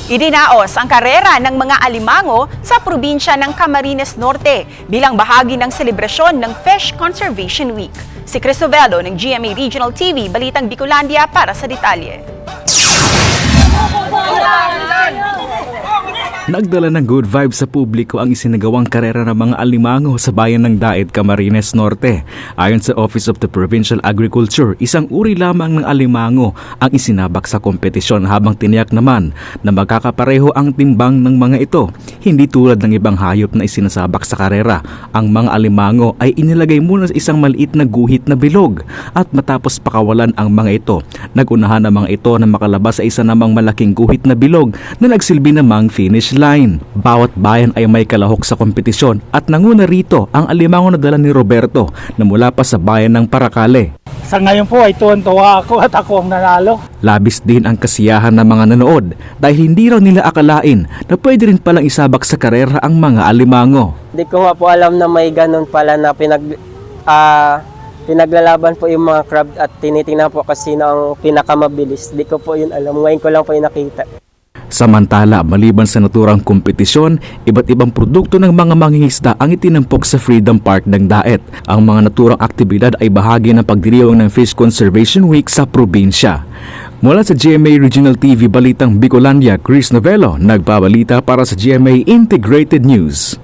Idinaos ang karera ng mga alimango sa probinsya ng Camarines Norte bilang bahagi ng selebrasyon ng Fish Conservation Week. Si Cristovelo ng GMA Regional TV, Balitang Bicolandia para sa detalye. Nagdala ng good vibes sa publiko ang isinagawang karera ng mga alimango sa bayan ng Daet, Camarines Norte. Ayon sa Office of the Provincial Agriculture, isang uri lamang ng alimango ang isinabak sa kompetisyon habang tiniyak naman na magkakapareho ang timbang ng mga ito. Hindi tulad ng ibang hayop na isinasabak sa karera, ang mga alimango ay inilagay muna sa isang maliit na guhit na bilog at matapos pakawalan ang mga ito, nagunahan ang mga ito na makalabas sa isa namang malaking guhit na bilog na nagsilbi namang finish line. Bawat bayan ay may kalahok sa kompetisyon at nanguna rito ang alimango na dala ni Roberto na mula pa sa bayan ng Paracale. Sa ngayon po ay tuwan-tuwa ako at ako ang nanalo. Labis din ang kasiyahan ng mga nanood dahil hindi raw nila akalain na pwede rin palang isabak sa karera ang mga alimango. Hindi ko nga po alam na may ganun pala na pinaglalaban po yung mga crab at tinitingnan po kasi sino ang pinakamabilis. Hindi ko po yun alam. Ngayon ko lang po yung nakita. Samantala, maliban sa naturang kompetisyon, iba't ibang produkto ng mga mangingisda ang itinampok sa Freedom Park ng Daet. Ang mga naturang aktibidad ay bahagi ng pagdiriwang ng Fish Conservation Week sa probinsya. Mula sa GMA Regional TV, Balitang Bicolandia, Chris Novello, nagbabalita para sa GMA Integrated News.